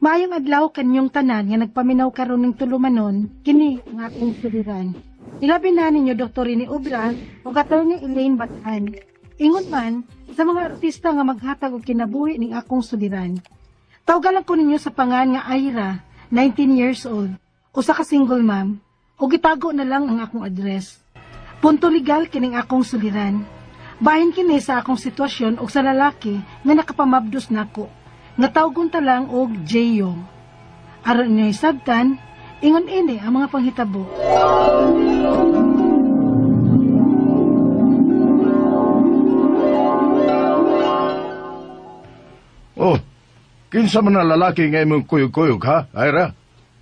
Mayong adlaw kanyong tanan nga nagpaminaw karon ng tulumanon, kini ang akong suliran. Ilabi na ninyo Dr. Rini Obra o Atty. Elaine Batan. Ingon man sa mga artista nga maghatag og kinabuhi ning akong suliran. Tawgalan ko ninyo sa pangan nga Ira, 19 years old, usa ka single mom, o gitago na lang ang akong address. Punto legal kining akong suliran. Bahin kini sa akong sitwasyon o sa lalaki nga nakapamabdos nako. Nga tawgon ta lang og Jeyo. Aron niyo sabtan, ingon ini ang mga panghitabo. Oh, kinsa man na lalaki nga imong kuyog-kuyog ha, Ira?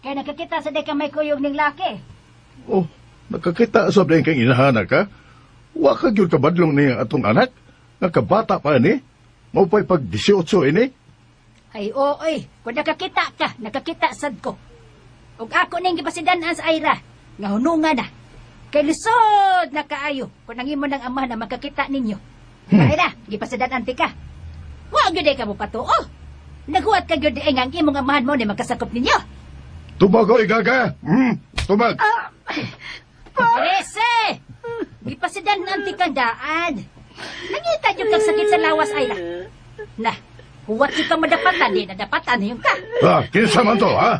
Kaya nakakita sa ka may kuyog ng laki. Oh, nakakita sa din kang inahanak ka? Wa ka gyud kabadlong ni atong anak? Nakabata pa ni? Maupay pag 18 ini? Ay, oy, kung nakakita sad ko. Ug ako ning gipasidan-an sa Ira, nga hununga na. Kay lisod na kaayo, kung ang imo ng ama na makakita ninyo. Ira, gipasidan-an ti ka. Wa gyud ka mo patuo. Naghuwat ka gyud ang imong amahan mo ni magkasakop ninyo. Tubag o igaga! Tubag! Rese! Gipasidan-an ti kang daan. Nangita gyud kang sakit sa lawas, Ira. Na, huwat si kang madapatan, di nadapatan yung ka. Kinsa man to, ha?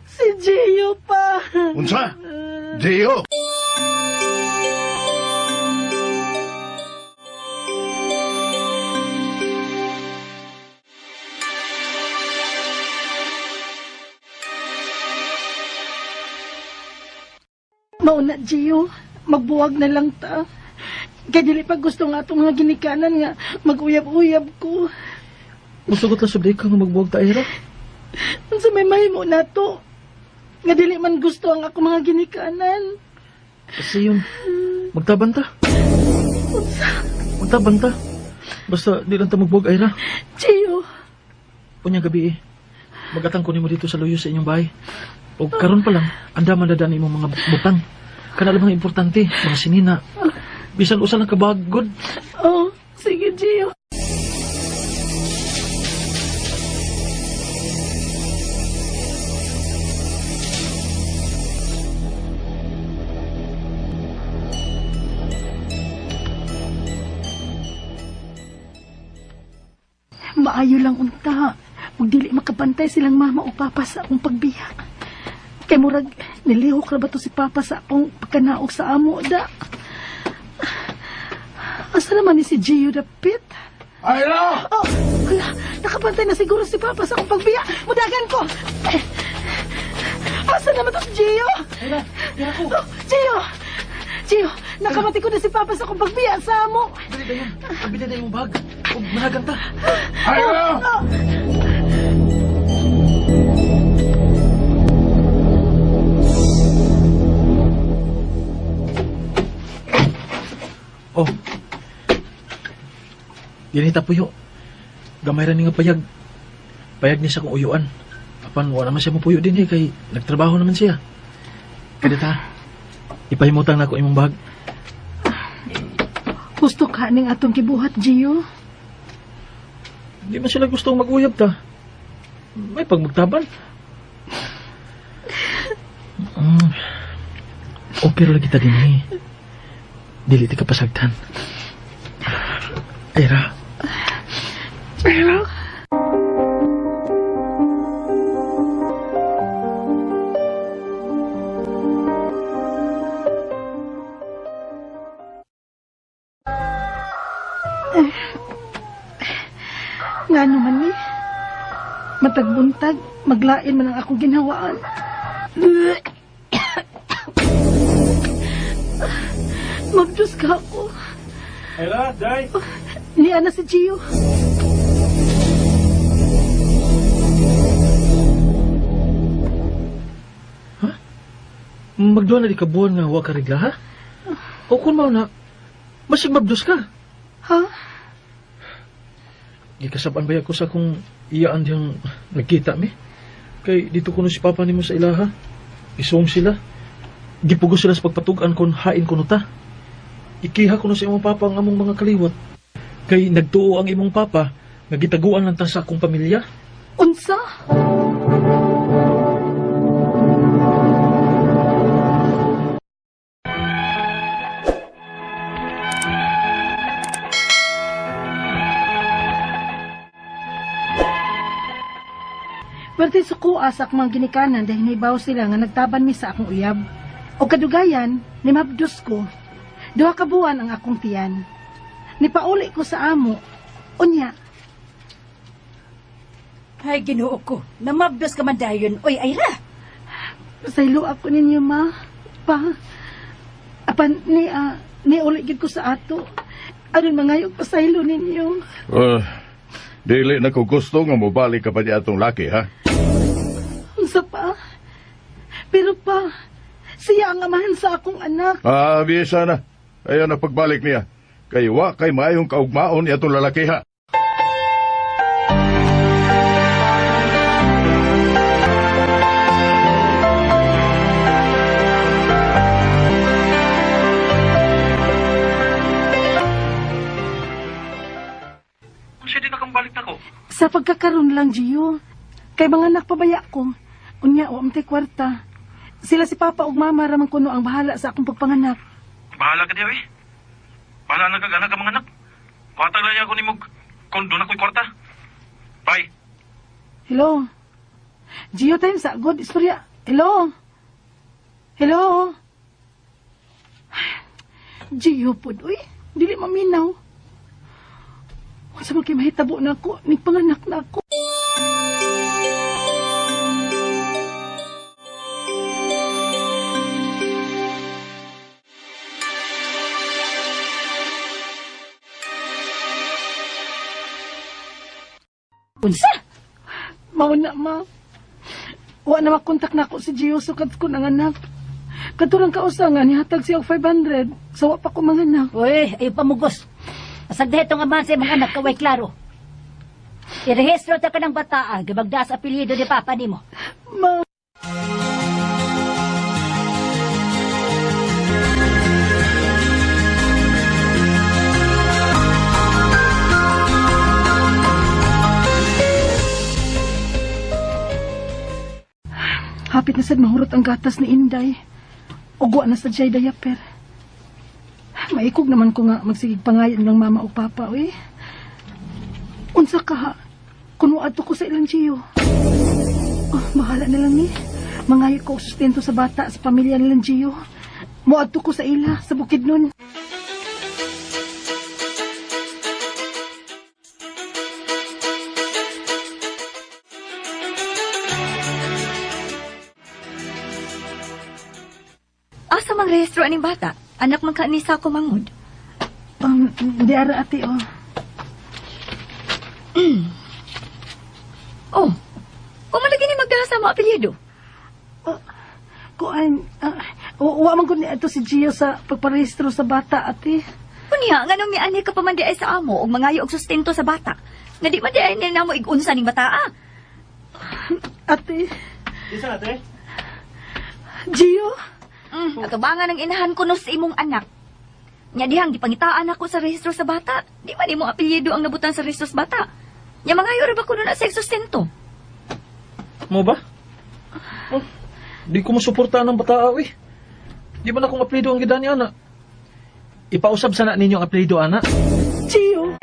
Si Jeyo pa. Unsa? Jeyo! Mauna, Jeyo. Magbuwag na lang ta. Kaya dili pa gusto nga itong mga ginikanan nga mag-uyab-uyab ko. Masugot lang sabday ka nga magbuwag ta, Ira. Sa may mahimo na to. Nga dili man gusto ang ako mga ginikanan. Kasi yun, magtaban ta. Magtaban ta. Basta di lang ta magbuwag, Ira. Jeyo. Punya gabi magatang ko nimo dito sa luyo sa inyong bahay. O karon pa lang, andaman na daan imong mga butang. Kana lang mga importante, mga sinina. Bisan usa lang kabagod. Oh, sige, Jeyo. Maayo lang unta. Huwag dili makabantay silang mama o papa sa akong pagbiya. Kay murag, nilihok na ba to si papa sa akong pagkanaog sa amo, da? Asa naman ni si Gio dapit? Ira! Oh, wala. Nakabantay na siguro si papa sa akong pagbiya. Mudagan ko! Asa naman to si Gio? Ira ko. Oh, Gio! Gio, nakamati ko na si papa sa akong pagbiya sa amo. Dali na yun. Abili na yung bag. O managan ta. Ira! Oh. Ganita puyo. Gamay ra ni nga payag. Payag niya sa kong uyuan. Apan wala naman siya mapuyo din kay nagtrabaho naman siya. Kada ta. Ipahimutang na ako imong bag. Gusto ka ning atong kibuhat, Gio? Di man sila gustong mag-uyab ta. May pagmagtaban. Okay ra lagi ta din Dili ti kapasagtan. Ira. Gio? Nga naman ni, matagbuntag, maglain man ang akong ginhawaan. Mabdus ka ako. Ira, Day. Niya na si Gio. Ha? Magduwa na di kabuhan nga huwag ka regla, ha? O kung mo na, masig mabdos ka. Ha? Gikasaban ba ako sa kung iyaan diyang nagkita mi? Kay dito ko si papa nimo sa ilaha. Isong sila. Gipugos sila sa pagpatugan kon hain ko ta. Ikiha ko sa imong papa ang among mga kaliwat. Kay nagtuo ang imong papa nga gitaguan lang ta sa akong pamilya. Unsa? Perti sukuas sa akong mga ginikanan dahil naibaw sila nga nagtaban mi sa akong uyab. O kadugayan, ni mabdos ko. Duha ka buwan ang akong tiyan. Nipauli ko sa amo. Unya, Ay, Ginoo ko. Namabdos ka man dayon. Oy, Ira. pasaylo ako ninyo, ma. Pa. Apan, ni uligid ko sa ato. Aron mangayog pasaylo ninyo. Dili na ko gusto nga mobalik ka pa niya atong laki, ha? Unsa pa? Pero pa, siya ang amahan sa akong anak. Bisa na. Ayaw na pagbalik niya. Kay wa kay maayong kaugmaon niya atong lalaki, ha? Siya din nakang balik na ko. Sa pagkakaroon lang, Gio. Kay mga anak pabaya ko. Unya o amtay kwarta. Sila si Papa ug Mama ramang kuno ang bahala sa akong pagpanganak. Bahala ka diya, eh. Bahala na kag-anak ka mga anak. Kuhatag lang ako ni Mog. Kondo na ko'y kwarta. Bye. Hello? Gio time sa good istorya. Hello? Hello? Gio pod, uy. Dili maminaw. Sa mga mahitabo na ako, nagpanganak na ako. Unsa? Mauna, ma. Wa na makontak na ako si Gio sukad ko ng anak. Katurang kausangan, nihatag siya og 500. So, wa pa ko manganak. Uy, ayaw pamugos. Asagdahe itong amahan sa mga anak, kaway klaro. Irehistro ta ka ng bataa, gabagda sa apelyido ni Papa nimo. Ma. Hapit na sad mahurot ang gatas ni Inday. Ugwa na sa jay dayaper. Maikog naman ko nga magsigig pangayan ng mama o papa, uy. Unsa ka ha? Kuno ato ko sa ilang Gio. Oh, bahala na lang ni. Mangayo ko og sustento sa bata sa pamilya nilang Gio. Muadto ko sa ila, sa bukid nun. Asa mang rehistro aning bata? Anak man ka ni Sako Mangod. Di ara ate, oh. Oh, malagi ni magdala sa mga apelyido. Kuan, wa man ko ni ato si Gio sa pagparehistro sa bata, ate. Kunya, nga nung may ani ka pa man di ay sa amo o mangayo og sustento sa bata. Nga di man di ay na mo igunsa ning bata, ah. Ate, Isa ate? Gio? Atubangan ang inahan ko no sa imong anak. Nya dihang gipangitaan ako sa rehistro sa bata. Di man imong apelyido ang nabutan sa rehistro sa bata. Nya mangayo ra ba kuno na sa sustento? Mo ba? Oh, di ko masuportahan ng bataa, eh. Di man akong apelido ang gidani, ana. Ipausab sana ninyo ang apelido, ana. Gio?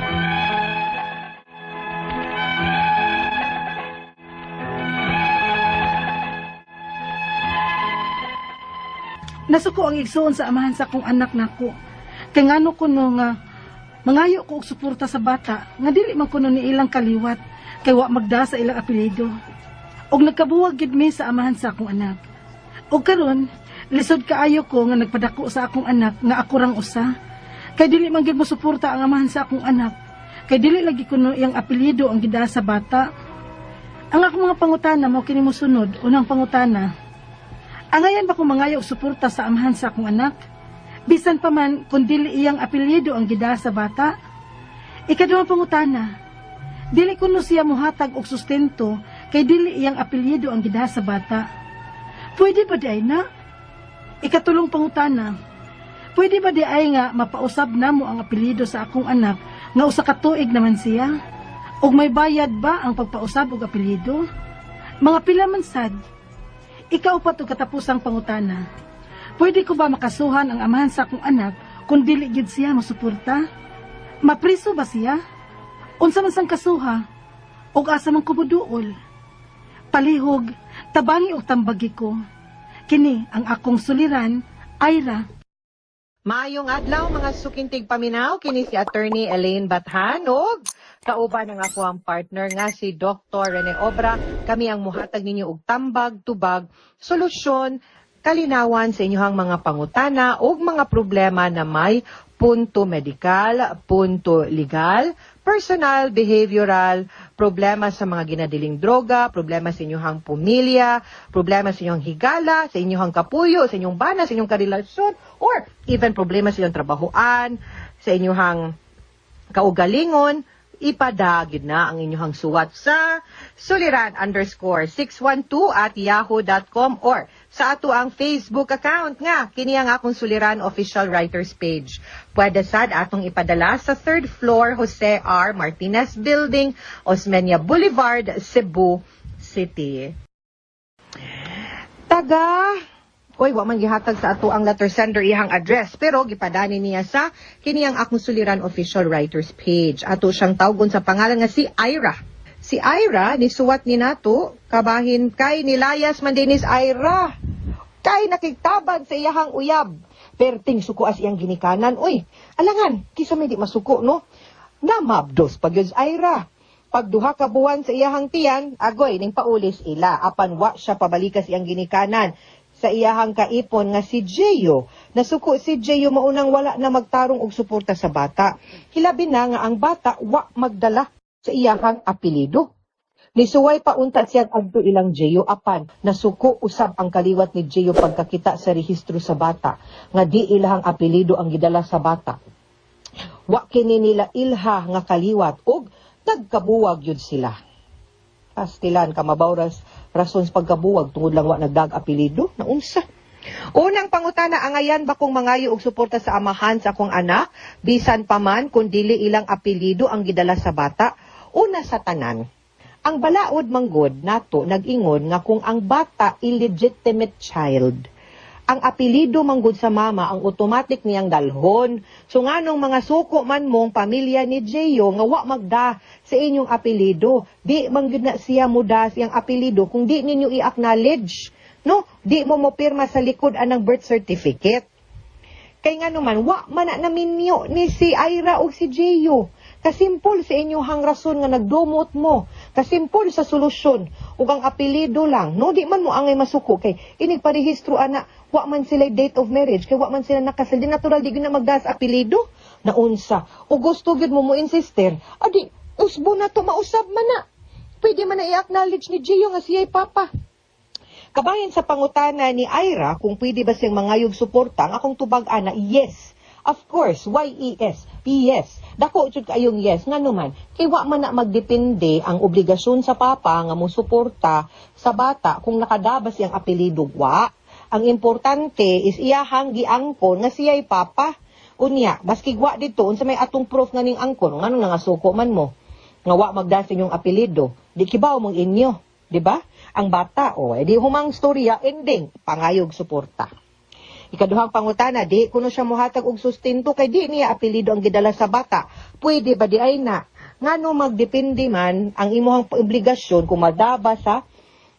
Nasuko ang igsoon sa amahan sa akong anak nako. Kay ngano kuno nga mangayo ko og suporta sa bata nga dili man kuno ni ilang kaliwat kay wa magda sa ilang apelyido. Og nagkabuwag gid mi sa amahan sa akong anak. Og karon lisod kaayo ko nga nagpadako sa akong anak nga ako rang usa. Kay dili man gid mo suporta ang amahan sa akong anak. Kay dili lagi kuno iyang apelyido ang gida sa bata. Ang akong mga pangutana mo kini mosunod. Unang pangutana, angayan ba kung mangayo og suporta sa amahan sa akong anak? Bisan pa man kung dili iyang apelyido ang gida sa bata. Ikaduhang pangutana, dili kuno siya mohatag og sustento kay dili iyang apelyido ang gida sa bata. Pwede ba di ay na? Ikatulong pangutana, pwede ba di ay nga mapausab namo ang apelyido sa akong anak nga usa ka tuig naman siya? Og may bayad ba ang pagpausab og apelyido? Mga pila man sad. Ikaw pa to katapusang pangutana. Pwede ko ba makasuhan ang amahan sa akong anak kung dili gid siya mosuporta? Mapriso ba siya? Unsa man sang kasuha? Og asa man ko buduol? palihog, tabangi o tambagi ko. Kini ang akong suliran, Ira. Maayong adlaw mga sukintig paminaw, kini si Attorney Elaine Bathan og kauban ng ako ang partner nga si Dr. Rene Obra. Kami ang muhatag ninyo og tambag, tubag, solusyon, kalinawan sa inyong mga pangutana o mga problema na may punto medikal, punto legal, personal, behavioral, problema sa mga ginadiling droga, problema sa inyong pumilya, problema sa inyong higala, sa inyong kapuyo, sa inyong bana, sa inyong karelasyon, or even problema sa inyong trabahoan, sa inyong kaugalingon, ipadagid na ang inyong suwat sa suliran_612@yahoo.com or sa ato ang Facebook account nga, kini ang akong Suliran Official Writers page. Pwede sad atong ipadala sa 3rd floor Jose R. Martinez Building, Osmeña Boulevard, Cebu City. Oy, wa man gihatag sa ato ang letter sender ihang address, pero gipadani niya sa kini ang akong Suliran Official Writers page. Ato siyang tawgon sa pangalan nga si Ira. Si Ira, nisuwat ni nato, kabahin kay nilayas man dinis Ira. Kay nakigtabag sa iyahang uyab. Perting suko as iyang ginikanan. Uy, alangan, kisa may di masuko, no? Namabdos pag yun Ira. Pag duha ka buwan sa iyahang tiyan, agoy, ning paulis ila. Apan wa siya pabalikas iyang ginikanan sa iyahang kaipon nga si Jeyo. Nasuko si Jeyo maunang wala na magtarong og suporta sa bata. Hilabi na nga ang bata wa magdala sa iyahang apelido. Nisuway pa unta siya adto ilang Jeyo apan nasuko usab ang kaliwat ni Jeyo pagkakita sa rehistro sa bata nga di ilahang apelido ang gidala sa bata. Wa kini nila ilha nga kaliwat og nagkabuwag yun sila. Pastilan ka mabawras rasons pagkabuwag tungod lang wa nagdag apelido na unsa. Unang pangutana, angayan ba kung mangayo og suporta sa amahan sa akong anak bisan pa man kun dili ilang apelido ang gidala sa bata? Una sa tanan, ang balaod manggod nato nag-ingon nga kung ang bata illegitimate child, ang apelido manggod sa mama ang automatic niyang dalhon. So nganong mga suko man mong pamilya ni Jeyo nga wa magda sa inyong apelido, di manggod na siya muda siyang apelido kung di ninyo i-acknowledge, no? Di mo pirma sa likod anang birth certificate. Kay ngano man wa man na naminyo ni si Ira o si Jeyo. Kasimpol sa inyong rason nga nagdumot mo. Kasimpol sa solusyon. Ug ang apelido lang. No, di man mo angay masuko. Kay inig parehistro ana. Wa man sila date of marriage. Kay wa man sila nakasal. Di natural di na magdas apelido. Naunsa. O gusto gyud mo insister. Adi, usbo na to mausab man na. Pwede man na i-acknowledge ni Gio nga siya'y papa. Kabayan sa pangutana ni Ira kung pwede ba siyang mangayog suporta, ang akong tubag ana, yes. Of course, Y-E-S. Yes. Dako jud kayong yes nga naman. Kay wa man na magdepende ang obligasyon sa papa nga mosuporta sa bata kung nakadabas yang apelido wa. Ang importante is iyahang giangkon nga siya'y papa. Unya, baski wa dito unsa may atong proof nga ning angkon ngano nga suko man mo. Nga wa magdasin yung apelido. Di kibaw mong inyo, di ba? Ang bata edi humang storya ending pangayog suporta. Ikaduhang pangutana, di kuno siya muhatag og sustento kay di niya apelido ang gidala sa bata. Pwede ba di ay na? Ngano magdepende man ang imong obligasyon kung madaba sa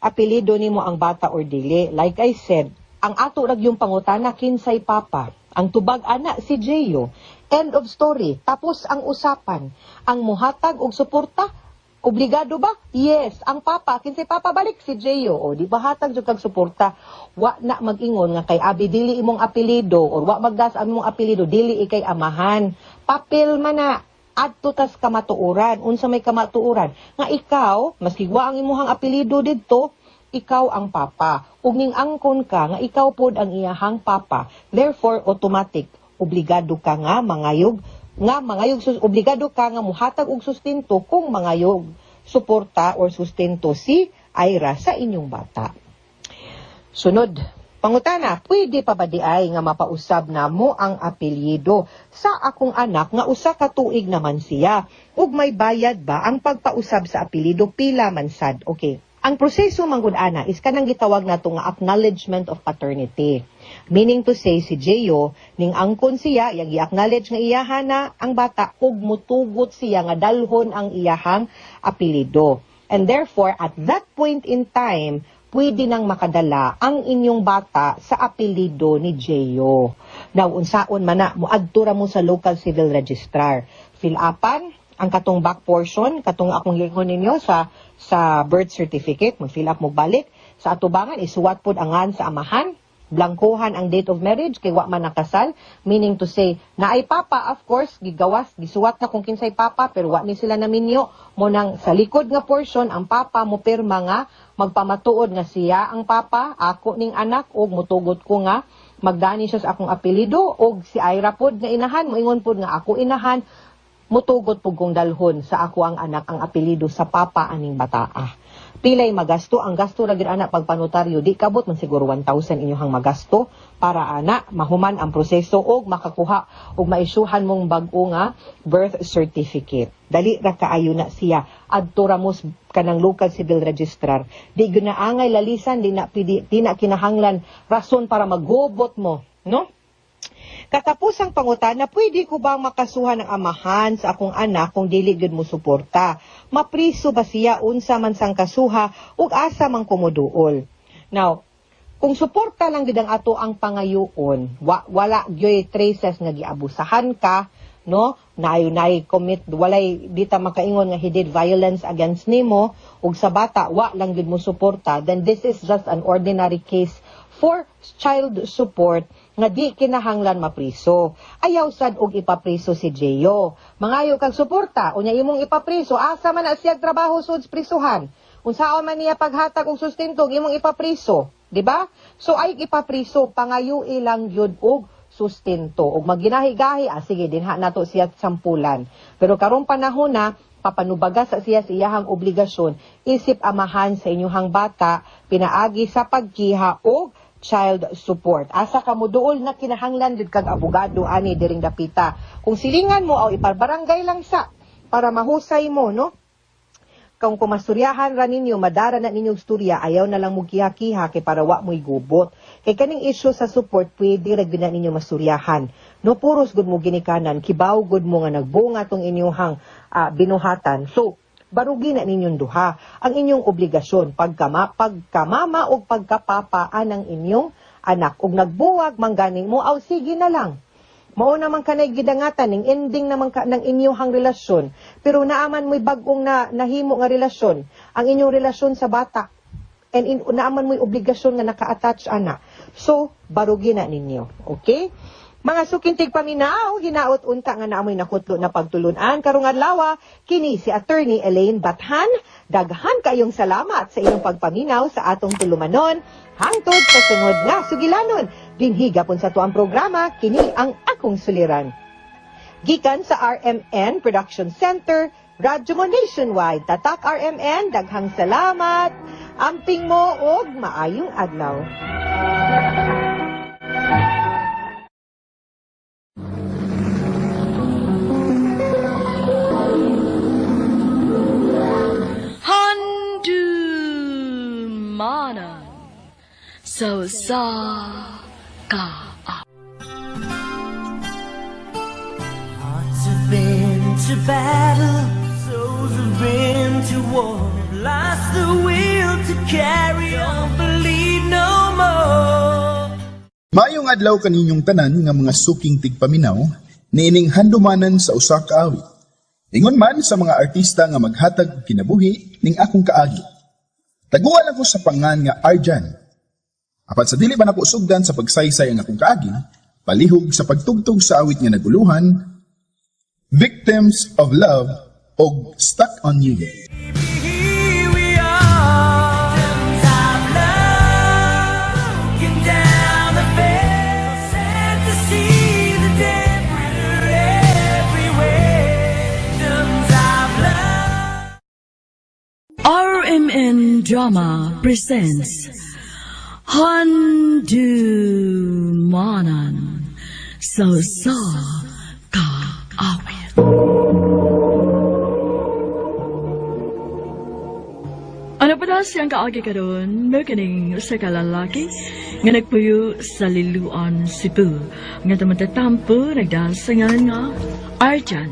apelido nimo ang bata or dili. Like I said, ang ato rag yung pangutana kinsay papa. Ang tubag ana si Jeyo. End of story. Tapos ang usapan. Ang muhatag og suporta, obligado ba? Yes. Ang papa, kinsay papa balik si Jeyo. O di ba hatag jud kag suporta? Wa na mag-ingon nga kay abi dili imong apelido or wa magdas ang imong apelido dili ikay amahan. Papel man na adto tas kamatuoran. Unsa may kamatuoran? Nga ikaw, maski wa ang imong apelido didto, ikaw ang papa. Ug ning angkon ka nga ikaw pod ang iyahang papa. Therefore automatic obligado ka nga mangayog obligado ka nga muhatag og sustento kung mangayog suporta or sustento si Ira sa inyong bata. Sunod, pangutana, pwede pa ba di ay nga mapausab na mo ang apelyido sa akong anak nga usa ka tuig naman siya? Ug may bayad ba ang pagpausab sa apelyido pila man sad? Okay. Ang proseso manggod ana is kanang gitawag nato nga acknowledgement of paternity. Meaning to say si Jeyo ning angkon siya yang i-acknowledge nga iyahana ang bata ug mutugot siya nga dalhon ang iyahang apelyido. And therefore, at that point in time, pwede nang makadala ang inyong bata sa apelido ni Jeyo. Now, unsaon man na, muadtura mo sa local civil registrar. Fill upan ang katong back portion, katong akong lingon ninyo sa birth certificate, mag-fill up mo balik. Sa atubangan, isuwat pod ang ngan sa amahan, blangkuhan ang date of marriage, kay wa man nakasal, meaning to say, na ay papa, of course, gigawas, gisuwat na kung kinsay papa, pero wa ni sila naminyo, mo nang sa likod nga portion, ang papa mo pirma nga, magpamatuod nga siya ang papa, ako ning anak, o mutugot ko nga, magdani siya sa akong apelido, o si Ira pod nga inahan, moingon pod nga ako inahan, mutugot po kong dalhon sa ako ang anak ang apelido sa papa aning bataa. Pilay magasto, ang gasto ra gid anak pagpanotaryo, di kabot man siguro 1,000 inyong magasto para anak mahuman ang proseso og makakuha og maisyuhan mong bag-o nga birth certificate. Dali ra kaayo na siya adto ra mo kanang local civil registrar. Di ginaangay lalisan, di na kinahanglan rason para maghubot mo, no? Katapos ang pangutana, pwede ko bang makasuhan ng amahan sa akong anak kung dili gid mo suporta? Mapriso ba siya unsa man sang kasuha ug asa man kumuduol? Now, kung suporta lang gid ang ato ang pangayoon, wala gyoy traces nga giabusahan ka, no? Nay commit, walay dita makaingon nga he did violence against nimo ug sa bata wa lang gid mo suporta, then this is just an ordinary case for child support nga di kinahanglan mapriso. Ayaw sad og ipapriso si Jeyo. Mangayo kag suporta, unya imong ipapriso, asa man na siya trabaho sud prisuhan. Unsaon man niya paghatag og sustento, imong ipapriso, di ba? So ay ipapriso, pangayo ilang yun og sustento. Og maginahi-gahi, sige, dinha nato siya sampulan. Pero karong panahon na, papanubaga sa siya sa iyahang obligasyon, isip amahan sa inyong bata, pinaagi sa pagkiha og child support. Asa ka mo duol na kinahanglan jud kag abogado ani diring dapita. Kung silingan mo o iparbarangay lang sa para mahusay mo, no? Kung kumasuryahan ra ninyo, madara na ninyong istorya, ayaw na lang mo kiha-kiha kay para wa mo'y gubot. Kay kaning issue sa support, pwede ra gyud na ninyo masuryahan. No puros gud mo ginikanan, kibaw gud mo nga nagbunga tong inyong binuhatan. So, barugi na ninyong duha ang inyong obligasyon pagkamama o pagkapapaan ng inyong anak. Ug nagbuwag mangganing mo, aw sige na lang. Mao naman kanay gidangatan ning ending naman ng inyong relasyon. Pero naaman mo'y bagong nahimo nga relasyon, ang inyong relasyon sa bata. And naaman mo'y obligasyon nga naka-attach anak. So, barugi na ninyo. Okay? Mga sukintig paminaw, hinaot unta nga naamoy nakutlo na pagtulunan. Karong adlaw, kini si Attorney Elaine Bathan. Daghan kayong salamat sa inyong pagpaminaw sa atong tulumanon. Hangtod sa sunod nga sugilanon. Dinhi gapon sa tuang programa, kini ang akong suliran. Gikan sa RMN Production Center, Radyo mo Nationwide. Tatak RMN, daghang salamat. Amping mo og maayong adlaw. Mana so sa ka. Hearts have been to battle, souls have been to war. Lost the will to carry on, believe no more. Maayong adlaw kaninyong tanan nga mga suking tigpaminaw, niining handumanan sa usa ka awit. Ingon man sa mga artista nga maghatag kinabuhi ning akong kaagi. Taguan ako sa pangan nga Arjan. Apat sa dili ba nako sugdan sa pagsaysay ang akong kaagi, palihog sa pagtugtog sa awit nga naguluhan, Victims of Love og Stuck on You. Here we are, victims of love, looking down the barrel, sad to see the dead everywhere, victims of love. RMN Drama presents Handumanan sa kaawit. Ano pa na siyang kaagi karon? Naganing sa kalalaki nga nagpuyo sa Liluan, Cebu. Nga tamatatampo nagdasangan nga Arjan.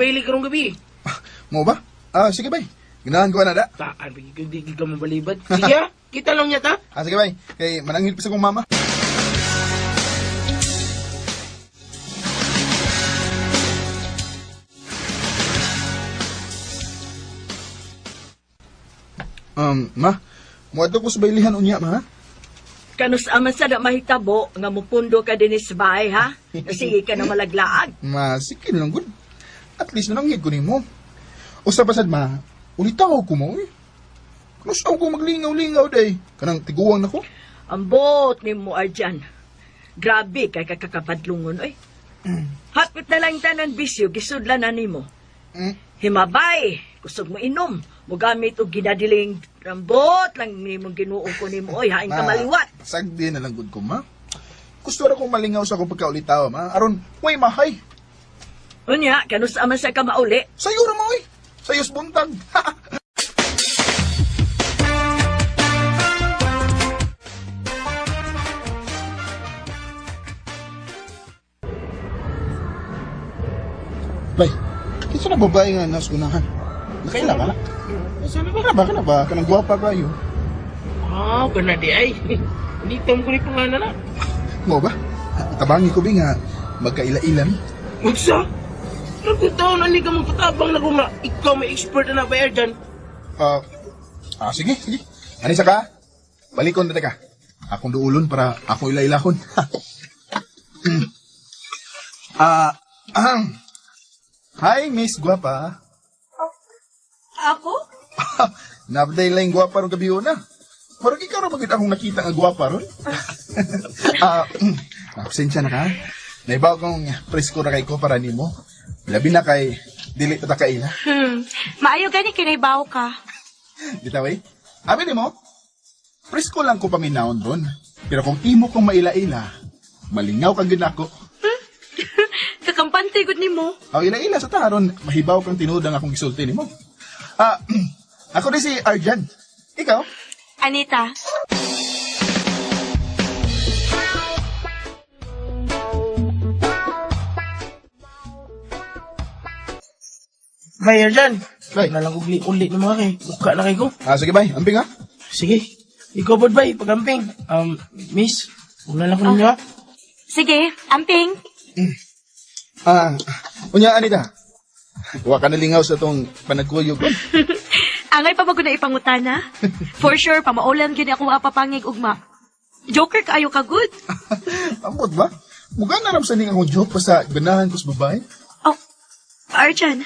baili karong gabi. Mo ba? Sige bay. Ganahan ko na da. Taan, di ka mabalibad. Sige ah, kita lang niya ta. Sige bay. Kay manangil pa sa kong mama. Ma, muadto ko sa bailihan unya, ma. Kanus aman sa na mahitabo nga mupundo ka din sa bahay, ha? Sige ka na malaglaag. Ma, sige lang good. At least nanangid ko nimo. Usa pa sad ma, ulitaw ko mo eh. Kanus ako maglingaw-lingaw day. Kanang tiguwang nako. Ang bot ni mo, Arjan. Grabe kay kakakabadlungon, oy. Hapit na lang tanan bisyo, gisudlan na nimo. Himabay, kusog mo inom. Mugamit og ginadiling rambot lang nimong ginuo ko nimo, oy, hain ka maliwat. Sagdi na lang good ko, ma. Gusto ra kong malingaw sa akong pagkaulitaw, ma. Aron, way mahay. Unya, kanus aman sa ka mauli. Sayo ra mo, oy. Sayos buntag. Bay, kinsa na babae nga nasa unahan? Nakaila ka na? Sabi ba? Kana ba? Kanang gwapa kayo. Gana di ay. Hindi tom ko ni pangalan na. Mo ba? Tabangi ko nga magkaila-ila ni. Magsa? Ragong taon na ka mong patabang na kung nga ikaw may expert na bayar dyan. Sige. Anisa ka? Balikon na ka. Akong duulon para akong ila-ilahon. Hi, Miss Guapa. Ako? Napday lang guwapa ron gabi na. Parang ikaw rin magkita akong nakita nga guwapa ron. Pasensya na ka. Naibaw kong presko na kay ko para nimo. Labi na kay dili ta kaila. Maayo gani kinaibaw ka. Ditaway. Abi nimo. Presko lang ko paminawon ron. Pero kung imo kong maila-ila, malingaw kang ginako. Kakampante gud nimo. Ila-ila sa taron, mahibaw kang tinuod ang akong gisulti nimo. Ako din si Arjan. Ikaw? Anita. Bayar dyan. Bay. Nalang ugli-uli ng mga kay. Buka na kay ko. Sige bay, amping ha. Sige. Ikaw po bay, pagamping. Miss, una lang ko ninyo ha. Sige, amping. Unya, Anita. Huwag ka nalingaw sa tong panagkuyog. Angay pa bago na ipangutana. For sure, pamaulan gini ako mapapangig ugma. Joker kaayo ka good. Ambot ba? Mugha na ram sa ning akong joke pa sa ganahan ko sa babae. Oh, Arjan.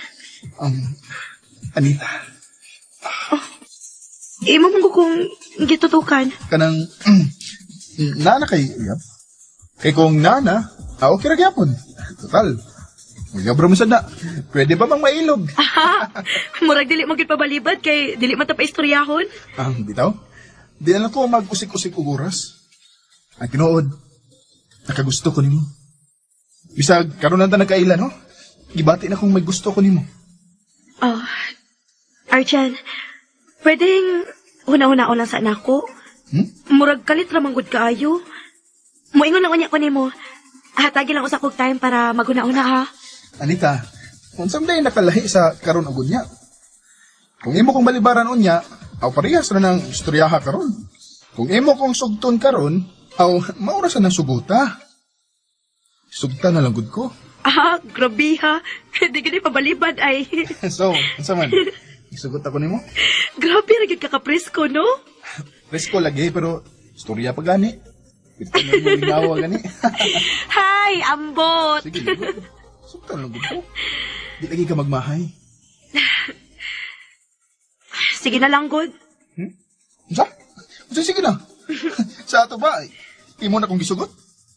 Anita. Imo mong kung gitutukan. Kanang, nana kay Uyab. Kay kung nana, okay ra gyapon. Total. Uyab ra mo sad na. Pwede ba bang mailog? Murag dili mo gid pabalibad kay dili man ta pa istoryahon. Bitaw. Di na lang ko mag-usik-usik og oras. Ang tinuod, nakagusto ko nimo. Bisag karon na ta nagkailan, no? Gibati na kung may gusto ko nimo. Oh, Arjan, pwedeng una-una lang sa anak ko. Murag kalit ra manggod kaayo. Moingon lang unya ko nimo. Hatagi lang usa kog time para maguna-una ha. Anita, kung someday nakalahi sa karon og unya. Kung imo kong balibaran unya, aw parehas na ng istoryaha karon. Kung imo kong sugton karon, aw maura sa ng suguta. Sugta na lang gud ko. Grabe ha. Di gani pabalibad ay. So, unsa man? Isugot ako nimo? Grabe ra gid kakapresko no? Presko lagi pero istorya pa gani. Ito na mo lingawa gani. Hi, ambot. Sige, sugta lang gud ko. Di lagi ka magmahay. Sige na lang, good. Unsa? Sige na. Sa ato ba? Imo na kong gisugot?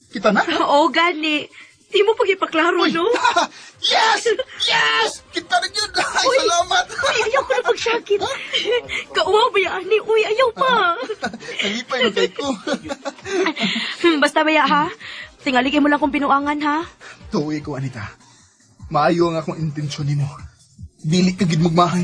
Kita na? Oo, gani. Di mo pag ipaklaro, no? Yes! Yes! Kita na yun! Ay, salamat! Uy, ayaw ko na pagsakit. Kauwaw ba yan? Uy, ayaw pa. Nalipay na kay ko. Basta baya, ha? Tingaligay mo lang kung pinuangan, ha? Tuwi ko, Anita. Maayo ang akong intensyon nimo. Dili ka gid magmahay.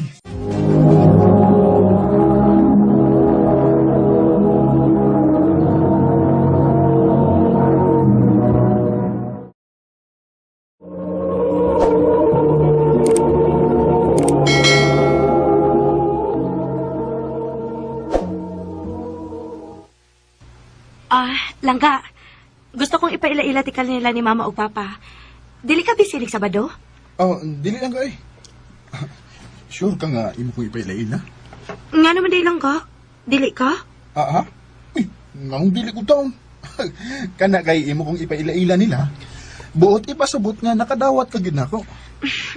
Langga. Gusto kong ipaila-ila tikal nila ni Mama o Papa. Dili ka bisilig Sabado? Oh, dili lang ka eh. Sure ka nga, imo kong ipailaila? Nga naman dili Langga. Dili ka? Ha? Uy, ngahong dili ko taon. Kana kay imo kong ipailaila nila. Buot ipasabot nga nakadawat ka gid nako.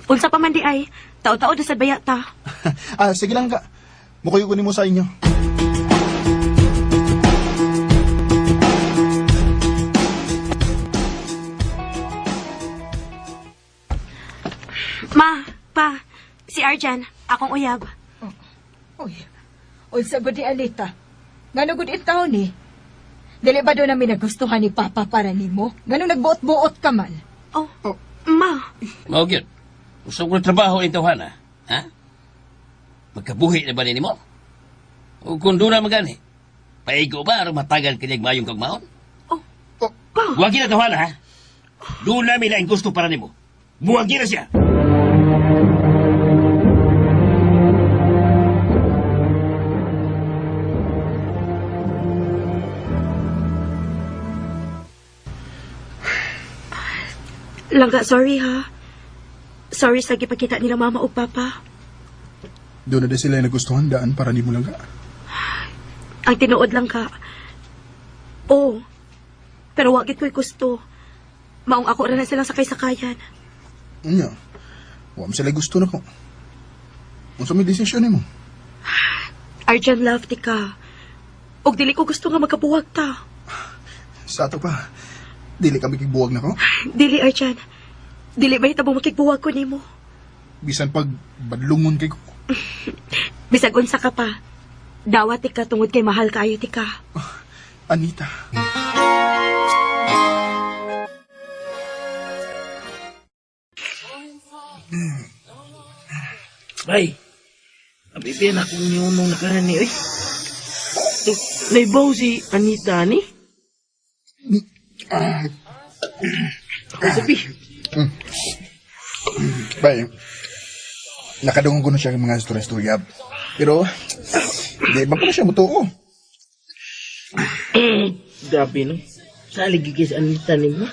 Unsa pa man di ay, tao-tao da sa bayata. Sige lang ka. Mukuyo ko nimo sa inyo. Ma, Pa, si Arjan, akong uyab. Uy, sa gudi Alita. Nga gud itaw ni. Dili ba doon namin nagustuhan ni Papa para nimo? Ganun nagbuot-buot ka man. Oh, Ma. Mao gyud. Gusto ko trabaho in tawhana, ha? Magkabuhi na ba ni mo? O kung doon na magani, paigo ba aron matagal kanyang mayong kagmaon? Pa. Buwagi na tawhana, ha? Doon namin ang gusto para nimo. Buwagi na siya. Langga, sorry ha. Sorry sa gipakita nila Mama o Papa. Doon na sila nagustuhan daan para nimo lang ka. Ang tinuod lang ka. Oo. Pero wagit ko'y gusto. Maong ako rin na silang sakay-sakayan. Nya. Wa sila gusto na ko. Unsa may desisyon nimo? Arjan, love ti ka. Og dili ko gusto nga magkabuwag ta. Sa ato pa. Dili kami kigbuwag na ko. Dili, Arjan. Dili ba itabong makigbuwag ko nimo? Bisan pag badlungon kay ko. Bisag unsa ka pa. Dawat ti ka tungod kay mahal kaayo ti ka. Anita. Ay, abibiyan akong niyunong nakarani, oy. Naibaw si Anita, ni? Ako sabi. Bay, nakadungon ko na siya ng mga istorya-istorya. Pero, di ba ko na siya mutuo? Gabi, no? Salig gigis Anita ni mo.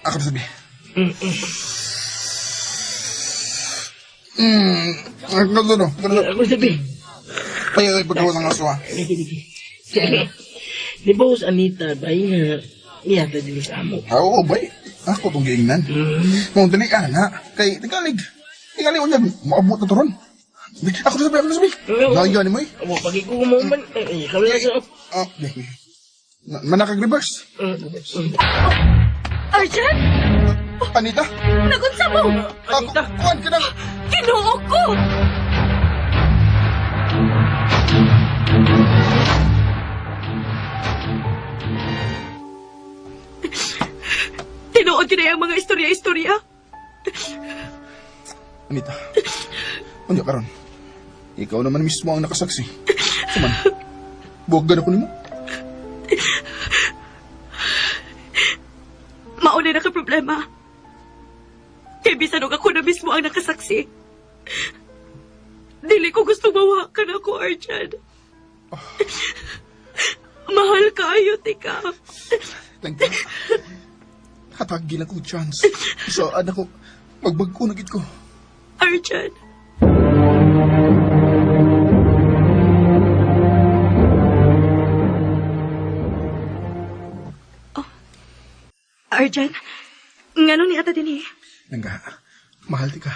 Ako na sabi. Gano'n. Ako sabi. Ay, pagkawa ng aso ha. Di ba us Anita, bay nga, iyata din sa amo. Oo, bay. Ako itong giingnan. Mong dali ka na. Kay, tigalig. Tigalig ko niya. Maabot na to ron. Ako na sabi. Nagyan mo eh. Amo, pagi ko mo man. Ay, kami na sa... Manakag-reverse. Arjan? Anita? Nagunsa mo? Anita? Kuhan ka na. Kinuo ko! Tinuod yun na yung mga istorya-istorya. Anita. Ano ka ron? Ikaw naman mismo ang nakasaksi. Suman, buwag ako ni mo. Mauna na ka problema. Kay bisan og ako na mismo ang nakasaksi. Dili ko gusto mawakan ako, Arjan. Mahal kaayo, tika. Thank you. Hatagin ako chance. Saan ako magbagko na gid ko. Arjan. Arjan, ngano ni ata din eh? Nangga, mahal ti ka.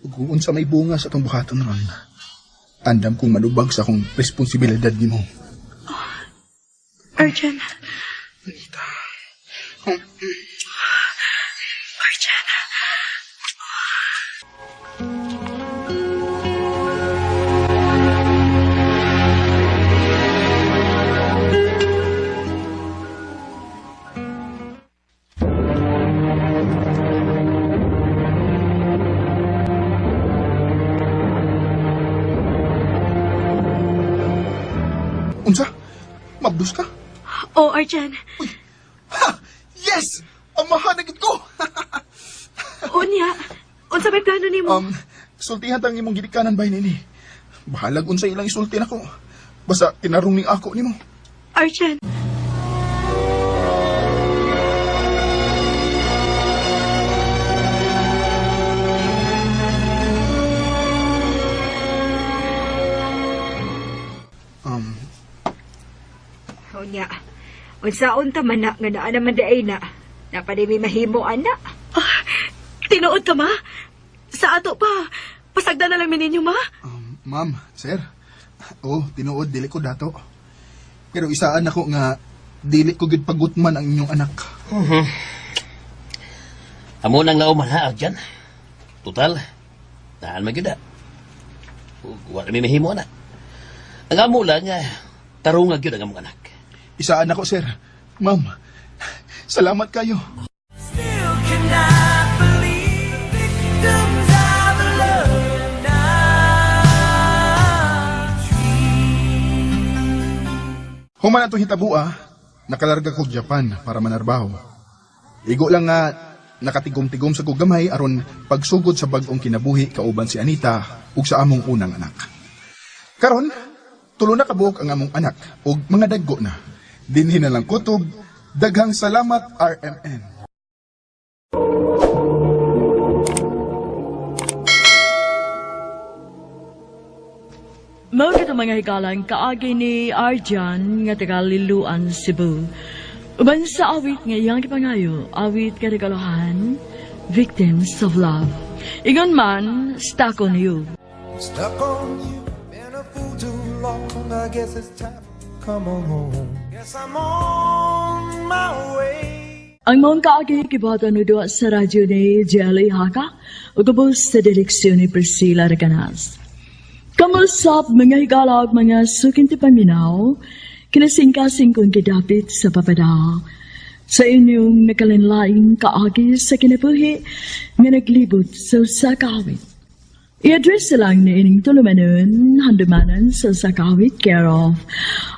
Ug kung unsa may bunga sa atong buhaton ron, andam kong manubag sa akong responsibilidad ni mo. Arjan. Anita. Arjan. Unsa? Mabdus ka? Oh, Arjan. Ha! Yes! Amahan na gid ko! Unya, unsa may plano nimo? Sultihan tang imong gidikanan bay nini. Bahalag unsa ilang isulti nako. Basta kinarong ning ako nimo. Arjan, O niya, unsaon ta man na nga naa naman daay na. Napadimi mahimo, ana. tinuod ka, ma? Sa ato pa. Pasagda na lang ninyo, ma? Ma'am, sir. Oh, tinuod, dili ko dato. Pero isaan ako nga, dili ko gid pagutman ang inyong anak. Amo nang nauman ha, Arjan. Total, daan magida. Wa kami mahimo na. Ang amo lang, tarong nga gyud ang among anak. Isaan ako, sir. Ma'am, salamat kayo. Still cannot believe victims of love not Human ato hitabua, nakalarga ko Japan para manarbaho. Igo lang nga nakatigom-tigom sa kugamay aron pagsugod sa bag-ong kinabuhi kauban si Anita ug sa among unang anak. Karon, tulo na kabuok ang among anak ug mga daggo na. Dinhi na lang kutob, daghang salamat RMN. Mao kita mga hikalang kaagi ni Arjan nga taga Liluan, Cebu. Uban sa awit nga iyang kipangayo, awit karigalohan, Victims of Love. Ingon man, stuck on you. stuck on you. Been a fool too long. I guess it's time to come on home. Guess I'm on my way. Ang mga kaagi kibata no doa sa radyo ni Jelly Haka o kabos sa direksyon ni Priscilla Reganas. Kamusap mga higalag mga suking tipaminaw, kinasingkasing kong kidapit sa papada. Sa inyong nakalinlaing kaagi sa kinabuhi nga naglibot sa sakawit. I-address lang ni ining tulumanon, handumanan sa sakawit care of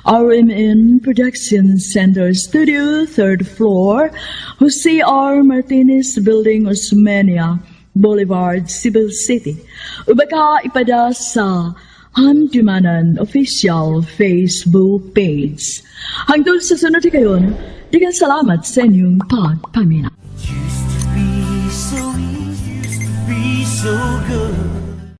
RMN Production Center Studio, 3rd floor, Jose R. Martinez Building, Osmeña Boulevard, Cebu City. Ubaka ipada sa Handumanan Official Facebook page. Hangtod sa sunod kayon, digan salamat sa inyong pagpamina. Used to be so easy, used to be so good.